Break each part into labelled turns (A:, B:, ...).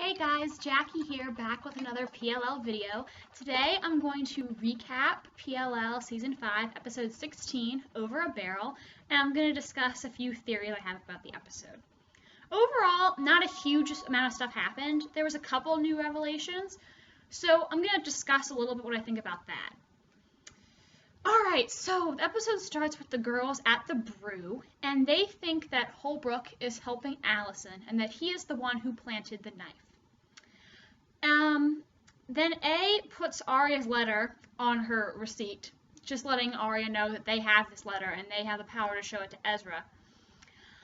A: Hey guys, Jackie here, back with another PLL video. Today I'm going to recap PLL Season 5, Episode 16, Over a Barrel, and I'm going to discuss a few theories I have about the episode. Overall, not a huge amount of stuff happened. There was a couple new revelations, so I'm going to discuss a little bit what I think about that. Alright, so the episode starts with the girls at the brew, and they think that Holbrook is helping Allison, and that he is the one who planted the knife. Then A puts Arya's letter on her receipt, just letting Arya know that they have this letter, and they have the power to show it to Ezra.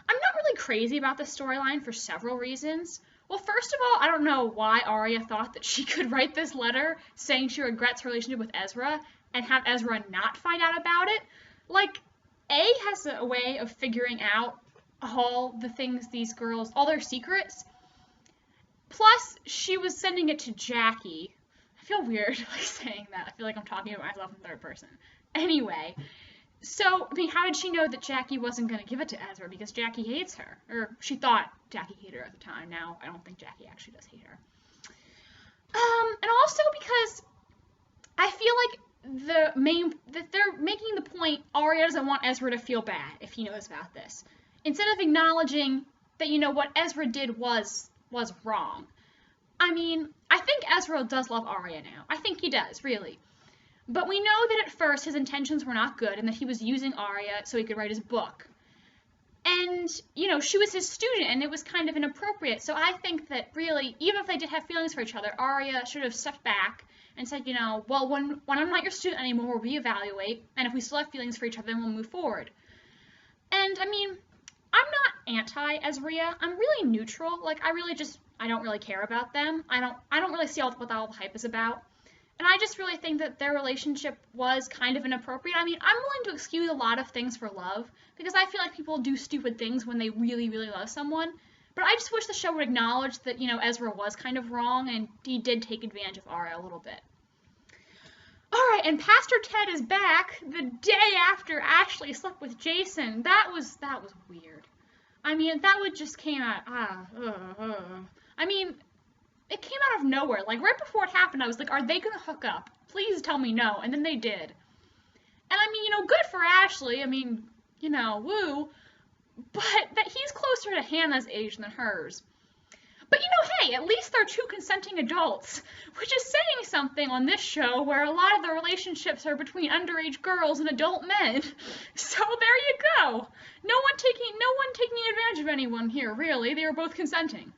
A: I'm not really crazy about this storyline for several reasons. Well, first of all, I don't know why Arya thought that she could write this letter saying she regrets her relationship with Ezra, and have Ezra not find out about it. Like, A has a way of figuring out all the things these girls, all their secrets. Plus, she was sending it to Jackie. I feel weird saying that. I feel like I'm talking about myself in third person. Anyway, so, I mean, how did she know that Jackie wasn't going to give it to Ezra? Because Jackie hates her. Or she thought Jackie hated her at the time. Now, I don't think Jackie actually does hate her. And also because I feel like that they're making the point Arya doesn't want Ezra to feel bad if he knows about this. Instead of acknowledging that, you know, what Ezra did was wrong. I mean, I think Ezra does love Arya now. I think he does, really. But we know that at first his intentions were not good and that he was using Arya so he could write his book. And, you know, she was his student and it was kind of inappropriate. So I think that really, even if they did have feelings for each other, Arya should have stepped back and said, you know, well, when I'm not your student anymore, we'll reevaluate, and if we still have feelings for each other, then we'll move forward. And, I mean, I'm not anti-Ezria. I'm really neutral. Like, I don't really care about them. I don't really see what all the hype is about. And I just really think that their relationship was kind of inappropriate. I mean, I'm willing to excuse a lot of things for love, because I feel like people do stupid things when they really, really love someone. But I just wish the show would acknowledge that, you know, Ezra was kind of wrong, and he did take advantage of Arya a little bit. Alright, and Pastor Ted is back the day after Ashley slept with Jason. That was weird. I mean, that would just came out, I mean, it came out of nowhere. Like, right before it happened, I was like, are they gonna hook up? Please tell me no. And then they did. And I mean, you know, good for Ashley. I mean, you know, woo. But that he's closer to Hanna's age than hers. But, you know, hey, at least they're two consenting adults, which is saying something on this show where a lot of the relationships are between underage girls and adult men. So there you go. No one taking advantage of anyone here, really. They were both consenting.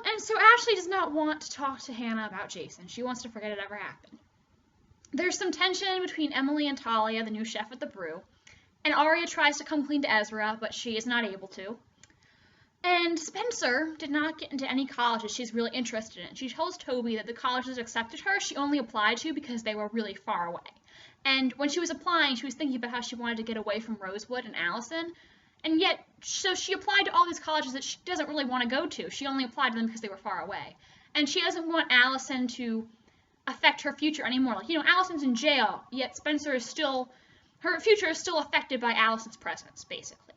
A: And so Ashley does not want to talk to Hanna about Jason. She wants to forget it ever happened. There's some tension between Emily and Talia, the new chef at the brew. And Arya tries to come clean to Ezra, but she is not able to. And Spencer did not get into any colleges she's really interested in. She tells Toby that the colleges that accepted her, she only applied to because they were really far away. And when she was applying, she was thinking about how she wanted to get away from Rosewood and Allison. And yet, so she applied to all these colleges that she doesn't really want to go to. She only applied to them because they were far away. And she doesn't want Allison to affect her future anymore. Like, you know, Allison's in jail, yet Spencer is still, her future is still affected by Allison's presence, basically.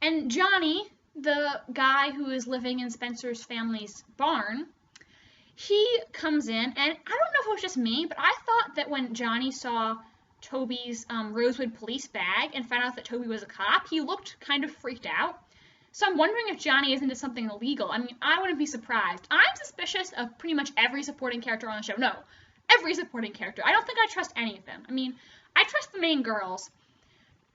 A: And Johnny, the guy who is living in Spencer's family's barn, he comes in, and I don't know if it was just me, but I thought that when Johnny saw Toby's Rosewood police bag and found out that Toby was a cop, he looked kind of freaked out. So I'm wondering if Johnny is into something illegal. I mean, I wouldn't be surprised. I'm suspicious of pretty much every supporting character on the show. No, every supporting character. I don't think I trust any of them. I mean, I trust the main girls,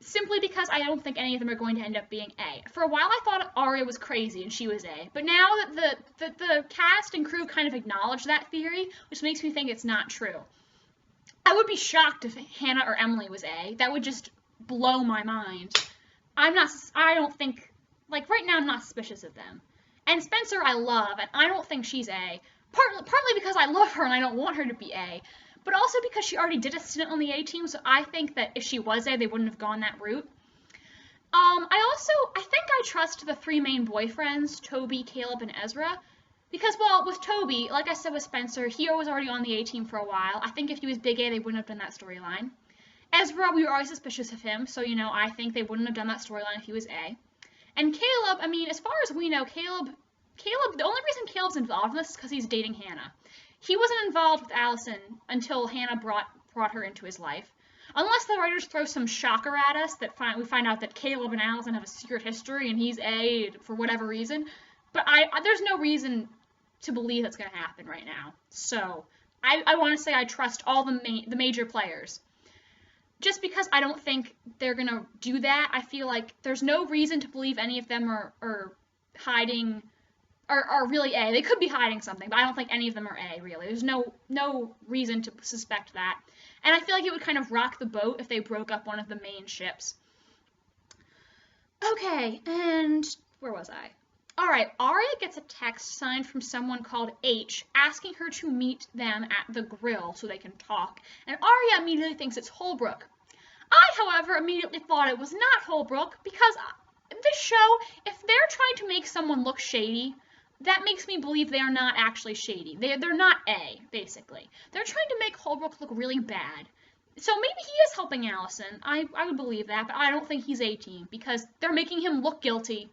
A: simply because I don't think any of them are going to end up being A. For a while, I thought Arya was crazy and she was A, but now that the cast and crew kind of acknowledge that theory, which makes me think it's not true. I would be shocked if Hanna or Emily was A. That would just blow my mind. I don't think, like, right now I'm not suspicious of them. And Spencer I love, and I don't think she's A. Partly because I love her and I don't want her to be A. But also because she already did a stint on the A-team, so I think that if she was A, they wouldn't have gone that route. I think I trust the three main boyfriends, Toby, Caleb, and Ezra. Because, well, with Toby, like I said with Spencer, he was already on the A-team for a while. I think if he was big A, they wouldn't have done that storyline. Ezra, we were always suspicious of him, so, you know, I think they wouldn't have done that storyline if he was A. And Caleb, I mean, as far as we know, Caleb Caleb, the only reason Caleb's involved in this is because he's dating Hanna. He wasn't involved with Allison until Hanna brought her into his life. Unless the writers throw some shocker at us that we find out that Caleb and Allison have a secret history and he's A for whatever reason. But there's no reason to believe that's going to happen right now. So I want to say I trust all the major players. Just because I don't think they're going to do that, I feel like there's no reason to believe any of them are hiding, are really A. They could be hiding something, but I don't think any of them are A, really. There's no reason to suspect that. And I feel like it would kind of rock the boat if they broke up one of the main ships. Okay, and where was I? All right, Arya gets a text signed from someone called H asking her to meet them at the grill so they can talk, and Arya immediately thinks it's Holbrook. I, however, immediately thought it was not Holbrook because in this show, if they're trying to make someone look shady, that makes me believe they are not actually shady. They're not A, basically. They're trying to make Holbrook look really bad. So maybe he is helping Allison. I would believe that, but I don't think he's A-team because they're making him look guilty.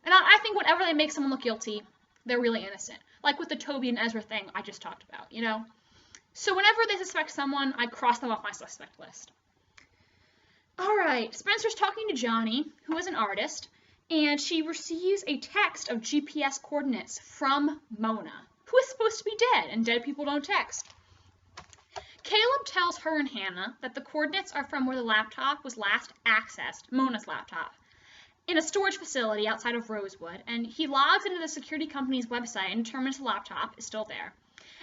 A: And I think whenever they make someone look guilty, they're really innocent. Like with the Toby and Ezra thing I just talked about, you know? So whenever they suspect someone, I cross them off my suspect list. Alright, Spencer's talking to Johnny, who is an artist, and she receives a text of GPS coordinates from Mona, who is supposed to be dead, and dead people don't text. Caleb tells her and Hanna that the coordinates are from where the laptop was last accessed, Mona's laptop, in a storage facility outside of Rosewood, and he logs into the security company's website and determines the laptop is still there.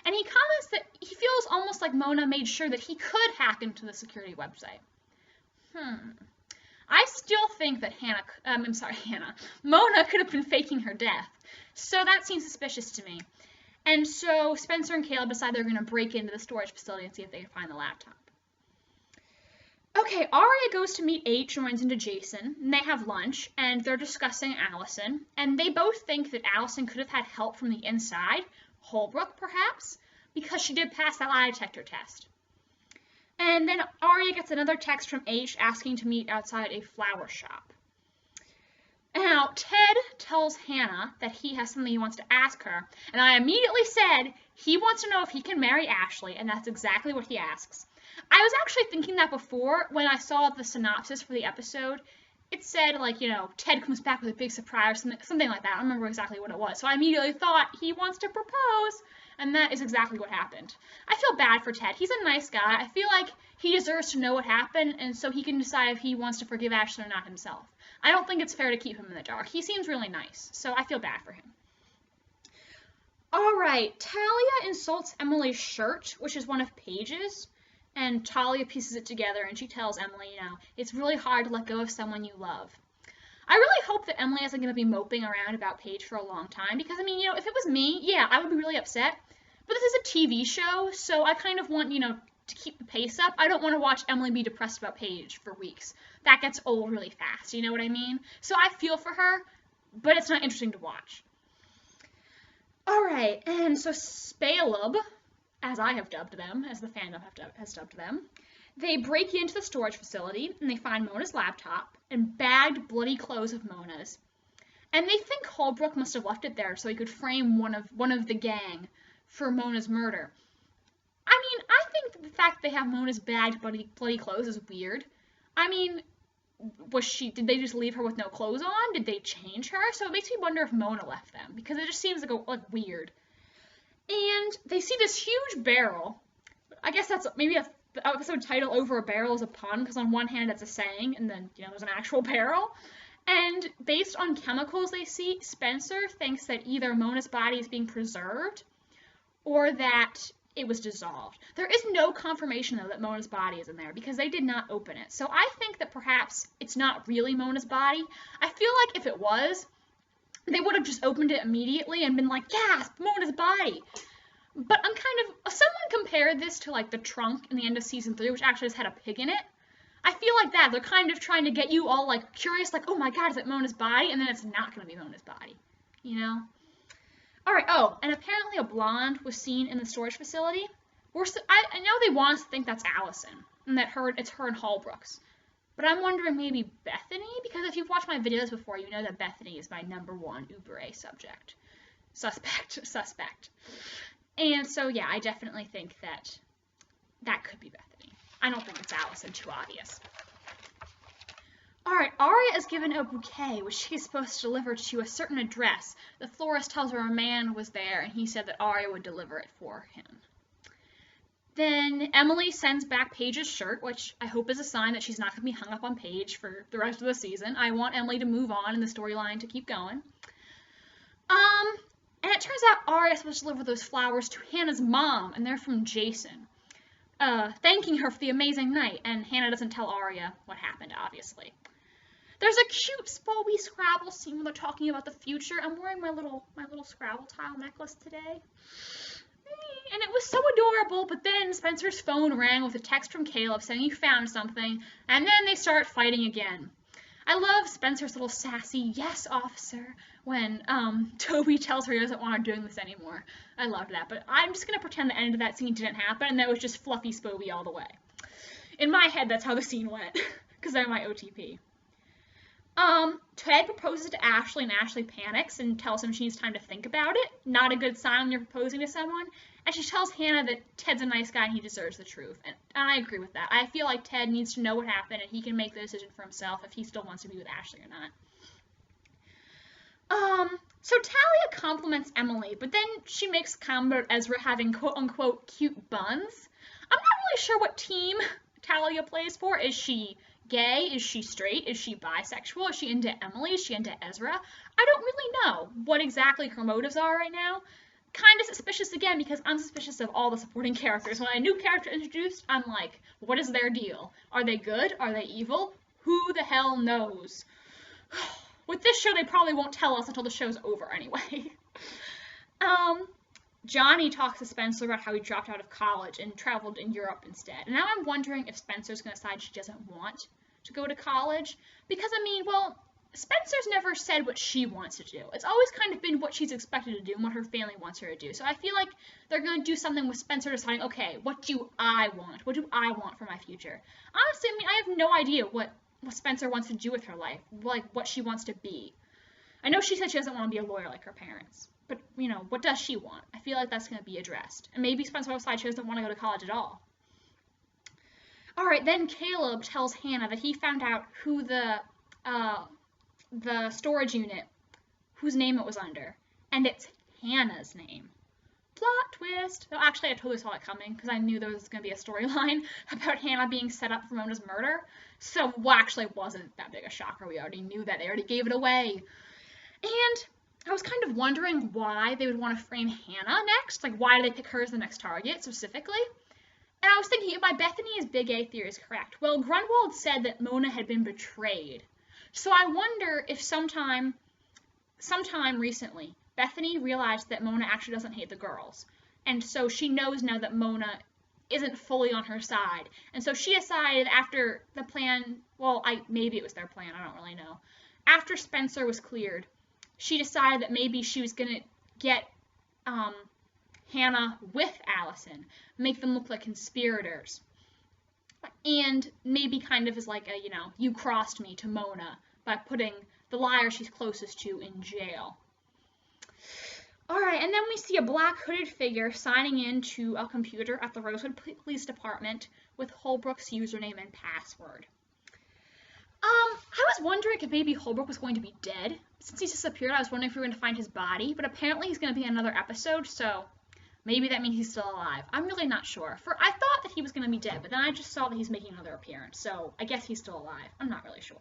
A: And he comments that he feels almost like Mona made sure that he could hack into the security website. I still think that Mona could have been faking her death. So that seems suspicious to me. And so Spencer and Caleb decide they're going to break into the storage facility and see if they can find the laptop. Okay, Arya goes to meet H and runs into Jason, and they have lunch, and they're discussing Allison, and they both think that Allison could have had help from the inside, Holbrook perhaps, because she did pass that lie detector test. And then Arya gets another text from H asking to meet outside a flower shop. Now, Ted tells Hanna that he has something he wants to ask her, and I immediately said he wants to know if he can marry Ashley, and that's exactly what he asks. I was actually thinking that before when I saw the synopsis for the episode. It said, like, you know, Ted comes back with a big surprise, something like that. I don't remember exactly what it was. So I immediately thought he wants to propose, and that is exactly what happened. I feel bad for Ted. He's a nice guy. I feel like he deserves to know what happened, and so he can decide if he wants to forgive Ashley or not himself. I don't think it's fair to keep him in the dark. He seems really nice, so I feel bad for him. All right, Talia insults Emily's shirt, which is one of Paige's. And Talia pieces it together, and she tells Emily, you know, it's really hard to let go of someone you love. I really hope that Emily isn't going to be moping around about Paige for a long time, because, I mean, you know, if it was me, yeah, I would be really upset. But this is a TV show, so I kind of want, you know, to keep the pace up. I don't want to watch Emily be depressed about Paige for weeks. That gets old really fast, you know what I mean? So I feel for her, but it's not interesting to watch. All right, and so Spaleb, as I have dubbed them, as the fandom has dubbed them, they break into the storage facility, and they find Mona's laptop and bagged bloody clothes of Mona's. And they think Holbrook must have left it there so he could frame one of the gang for Mona's murder. I mean, I think the fact that they have Mona's bagged bloody clothes is weird. I mean, did they just leave her with no clothes on? Did they change her? So it makes me wonder if Mona left them, because it just seems like weird. And they see this huge barrel. I guess that's maybe the episode title, Over a Barrel, is a pun, because on one hand it's a saying, and then, you know, there's an actual barrel. And based on chemicals they see, Spencer thinks that either Mona's body is being preserved, or that it was dissolved. There is no confirmation, though, that Mona's body is in there, because they did not open it. So I think that perhaps it's not really Mona's body. I feel like if it was, they would have just opened it immediately and been like, yeah, Mona's body. But I'm kind of, someone compared this to like the trunk in the end of season 3, which actually just had a pig in it. I feel like that. They're kind of trying to get you all like curious, like, oh my God, is it Mona's body? And then it's not going to be Mona's body, you know? All right, oh, and apparently a blonde was seen in the storage facility. I know they want us to think that's Allison, and that it's her and Holbrook's. But I'm wondering maybe Bethany, because if you've watched my videos before, you know that Bethany is my #1 Uber A subject. suspect. And so, yeah, I definitely think that could be Bethany. I don't think it's Allison, too obvious. Alright, Aria is given a bouquet, which she's supposed to deliver to a certain address. The florist tells her a man was there, and he said that Aria would deliver it for him. Then Emily sends back Paige's shirt, which I hope is a sign that she's not going to be hung up on Paige for the rest of the season. I want Emily to move on and the storyline to keep going. And it turns out Aria is supposed to deliver those flowers to Hannah's mom, and they're from Jason, thanking her for the amazing night, and Hannah doesn't tell Aria what happened, obviously. There's a cute Spoby Scrabble scene where they're talking about the future. I'm wearing my little Scrabble tile necklace today. And it was so adorable, but then Spencer's phone rang with a text from Caleb saying he found something, and then they start fighting again. I love Spencer's little sassy, yes, officer, when Toby tells her he doesn't want her doing this anymore. I loved that, but I'm just going to pretend the end of that scene didn't happen, and that was just fluffy Spoby all the way. In my head, that's how the scene went, because they're my OTP. Ted proposes to Ashley, and Ashley panics and tells him she needs time to think about it. Not a good sign when you're proposing to someone. And she tells Hannah that Ted's a nice guy and he deserves the truth. And I agree with that. I feel like Ted needs to know what happened and he can make the decision for himself if he still wants to be with Ashley or not. So Talia compliments Emily, but then she makes a comment about Ezra having quote-unquote cute buns. I'm not really sure what team Talia plays for. Is she gay? Is she straight? Is she bisexual? Is she into Emily? Is she into Ezra? I don't really know what exactly her motives are right now. Kind of suspicious again because I'm suspicious of all the supporting characters. When a new character introduced, I'm like, what is their deal? Are they good? Are they evil? Who the hell knows? With this show, they probably won't tell us until the show's over anyway. Johnny talks to Spencer about how he dropped out of college and traveled in Europe instead. And now I'm wondering if Spencer's going to decide she doesn't want to go to college. Because, I mean, well, Spencer's never said what she wants to do. It's always kind of been what she's expected to do and what her family wants her to do. So I feel like they're going to do something with Spencer deciding, okay, what do I want? What do I want for my future? Honestly, I mean, I have no idea what Spencer wants to do with her life, like what she wants to be. I know she said she doesn't want to be a lawyer like her parents. But, you know, what does she want? I feel like that's going to be addressed. And maybe Spencer will decide she doesn't want to go to college at all. Alright, then Caleb tells Hannah that he found out who the storage unit, whose name it was under. And it's Hannah's name. Plot twist! No, actually, I totally saw it coming, because I knew there was going to be a storyline about Hannah being set up for Mona's murder. So, well, actually, it wasn't that big a shocker. We already knew that. They already gave it away. And I was kind of wondering why they would want to frame Hanna next. Like, why do they pick her as the next target, specifically? And I was thinking, if my Bethany's Big A theory is correct, well, Grunwald said that Mona had been betrayed. So I wonder if sometime recently, Bethany realized that Mona actually doesn't hate the girls. And so she knows now that Mona isn't fully on her side. And so she decided after the plan, well, maybe it was their plan, I don't really know. After Spencer was cleared, she decided that maybe she was going to get Hanna with Allison, make them look like conspirators, and maybe kind of as like a, you know, you crossed me to Mona by putting the liar she's closest to in jail. Alright, and then we see a black hooded figure signing into a computer at the Rosewood Police Department with Holbrook's username and password. I was wondering if maybe Holbrook was going to be dead. Since he's disappeared, I was wondering if we were going to find his body, but apparently he's going to be in another episode, so maybe that means he's still alive. I'm really not sure. I thought that he was going to be dead, but then I just saw that he's making another appearance, so I guess he's still alive. I'm not really sure.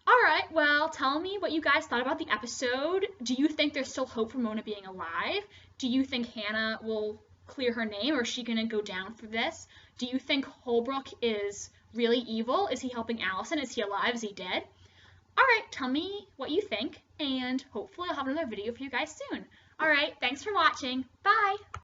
A: Alright, well, tell me what you guys thought about the episode. Do you think there's still hope for Mona being alive? Do you think Hanna will clear her name, or is she going to go down for this? Do you think Holbrook is really evil? Is he helping Allison? Is he alive? Is he dead? Alright, tell me what you think, and hopefully I'll have another video for you guys soon. Alright, thanks for watching. Bye!